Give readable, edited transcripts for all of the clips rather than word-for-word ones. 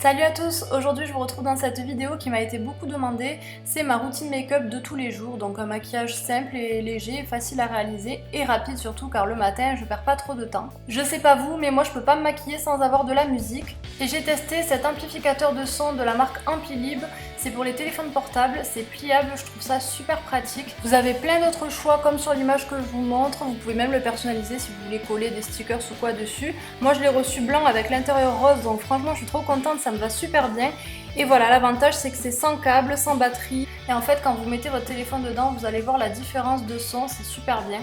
Salut à tous, aujourd'hui je vous retrouve dans cette vidéo qui m'a été beaucoup demandée. C'est ma routine make-up de tous les jours, donc un maquillage simple et léger, facile à réaliser et rapide surtout car le matin je perds pas trop de temps. Je sais pas vous, mais moi je peux pas me maquiller sans avoir de la musique. Et j'ai testé cet amplificateur de son de la marque Ampilib. C'est pour les téléphones portables, c'est pliable, je trouve ça super pratique. Vous avez plein d'autres choix comme sur l'image que je vous montre, vous pouvez même le personnaliser si vous voulez coller des stickers ou quoi dessus. Moi je l'ai reçu blanc avec l'intérieur rose, donc franchement je suis trop contente, ça me va super bien. Et voilà, l'avantage c'est que c'est sans câble, sans batterie. Et en fait quand vous mettez votre téléphone dedans, vous allez voir la différence de son, c'est super bien.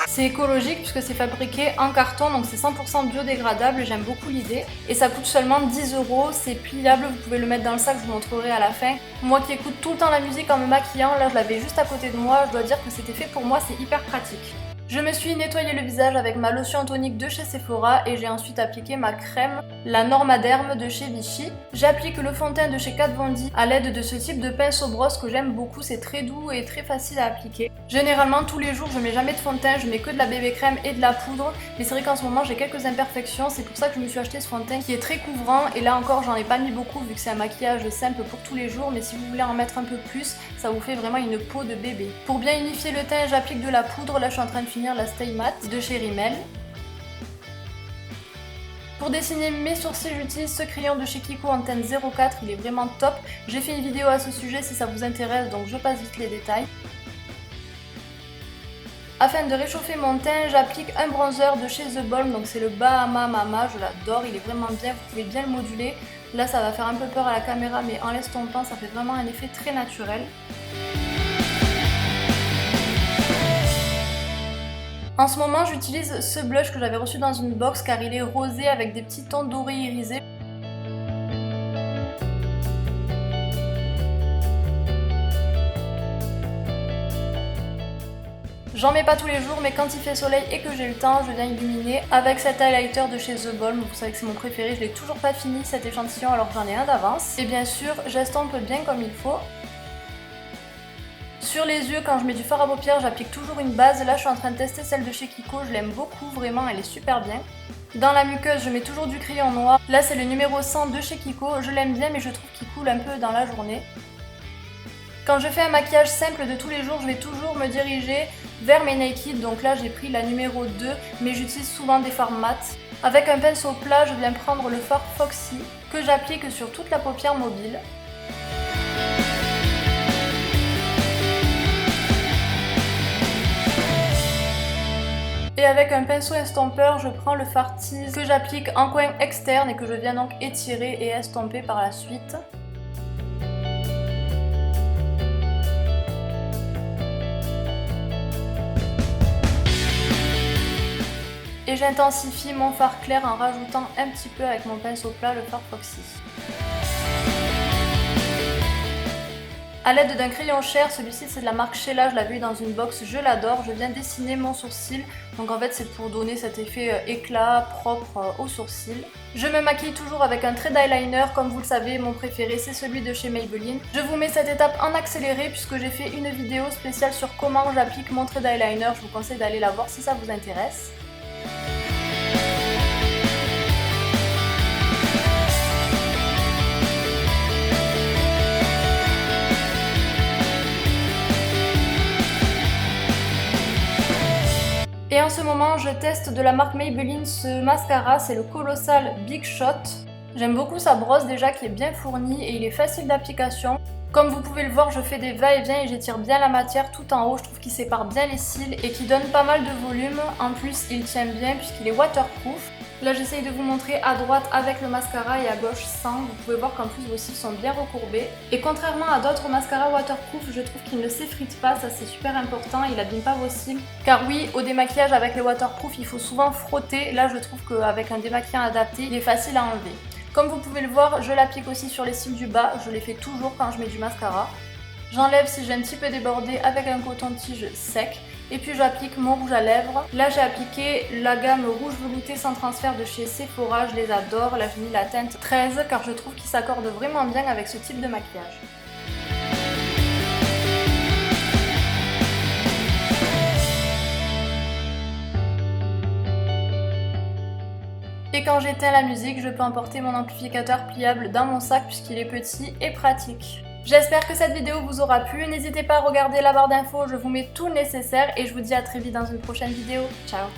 C'est écologique puisque c'est fabriqué en carton, donc c'est 100% biodégradable, j'aime beaucoup l'idée. Et ça coûte seulement 10 €, c'est pliable, vous pouvez le mettre dans le sac, je vous montrerai à la fin. Moi qui écoute tout le temps la musique en me maquillant, là je l'avais juste à côté de moi, je dois dire que c'était fait pour moi, c'est hyper pratique. Je me suis nettoyé le visage avec ma lotion tonique de chez Sephora et j'ai ensuite appliqué ma crème, la Normaderm de chez Vichy. J'applique le fond de teint de chez Kat Von D à l'aide de ce type de pinceau brosse que j'aime beaucoup, c'est très doux et très facile à appliquer. Généralement tous les jours je mets jamais de fond de teint, je mets que de la bébé crème et de la poudre, mais c'est vrai qu'en ce moment j'ai quelques imperfections, c'est pour ça que je me suis acheté ce fond de teint qui est très couvrant et là encore j'en ai pas mis beaucoup vu que c'est un maquillage simple pour tous les jours, mais si vous voulez en mettre un peu plus, ça vous fait vraiment une peau de bébé. Pour bien unifier le teint, j'applique de la poudre, là je suis en train de finir la Stay Matte de chez Rimmel. Pour dessiner mes sourcils, j'utilise ce crayon de chez Kiko en teinte 04, il est vraiment top. J'ai fait une vidéo à ce sujet si ça vous intéresse, donc je passe vite les détails. Afin de réchauffer mon teint, j'applique un bronzer de chez The Balm, donc c'est le Bahama Mama, je l'adore, il est vraiment bien, vous pouvez bien le moduler. Là ça va faire un peu peur à la caméra, mais en l'estompant ça fait vraiment un effet très naturel. En ce moment, j'utilise ce blush que j'avais reçu dans une box car il est rosé avec des petits tons dorés irisés. J'en mets pas tous les jours, mais quand il fait soleil et que j'ai le temps, je viens illuminer avec cet highlighter de chez The Balm. Vous savez que c'est mon préféré, je l'ai toujours pas fini cet échantillon alors que j'en ai un d'avance. Et bien sûr, j'estompe bien comme il faut. Sur les yeux, quand je mets du fard à paupières, j'applique toujours une base. Là, je suis en train de tester celle de chez Kiko, je l'aime beaucoup, vraiment, elle est super bien. Dans la muqueuse, je mets toujours du crayon noir. Là, c'est le numéro 100 de chez Kiko, je l'aime bien, mais je trouve qu'il coule un peu dans la journée. Quand je fais un maquillage simple de tous les jours, je vais toujours me diriger vers mes Naked. Donc là, j'ai pris la numéro 2, mais j'utilise souvent des fards mat. Avec un pinceau plat, je viens prendre le fard Foxy, que j'applique sur toute la paupière mobile. Et avec un pinceau estompeur, je prends le fard Tease que j'applique en coin externe et que je viens donc étirer et estomper par la suite. Et j'intensifie mon fard clair en rajoutant un petit peu avec mon pinceau plat le fard Foxy. A l'aide d'un crayon Cher, celui-ci c'est de la marque Sheila, je l'avais eu dans une box, je l'adore, je viens dessiner mon sourcil. Donc en fait c'est pour donner cet effet éclat propre au sourcil. Je me maquille toujours avec un trait d'eyeliner, comme vous le savez, mon préféré c'est celui de chez Maybelline. Je vous mets cette étape en accéléré puisque j'ai fait une vidéo spéciale sur comment j'applique mon trait d'eyeliner, je vous conseille d'aller la voir si ça vous intéresse. Et en ce moment, je teste de la marque Maybelline ce mascara, c'est le Colossal Big Shot. J'aime beaucoup sa brosse déjà qui est bien fournie et il est facile d'application. Comme vous pouvez le voir, je fais des va-et-vient et j'étire bien la matière tout en haut. Je trouve qu'il sépare bien les cils et qu'il donne pas mal de volume. En plus, il tient bien puisqu'il est waterproof. Là, j'essaye de vous montrer à droite avec le mascara et à gauche sans. Vous pouvez voir qu'en plus vos cils sont bien recourbés. Et contrairement à d'autres mascaras waterproof, je trouve qu'il ne s'effrite pas, ça c'est super important, il n'abîme pas vos cils. Car oui, au démaquillage avec les waterproof, il faut souvent frotter. Là, je trouve qu'avec un démaquillant adapté, il est facile à enlever. Comme vous pouvez le voir, je l'applique aussi sur les cils du bas, je les fais toujours quand je mets du mascara. J'enlève si j'ai un petit peu débordé avec un coton-tige sec. Et puis j'applique mon rouge à lèvres. Là j'ai appliqué la gamme rouge velouté sans transfert de chez Sephora, je les adore. Là j'ai mis la teinte 13 car je trouve qu'ils s'accordent vraiment bien avec ce type de maquillage. Et quand j'éteins la musique, je peux emporter mon amplificateur pliable dans mon sac puisqu'il est petit et pratique. J'espère que cette vidéo vous aura plu, n'hésitez pas à regarder la barre d'infos, je vous mets tout le nécessaire et je vous dis à très vite dans une prochaine vidéo. Ciao!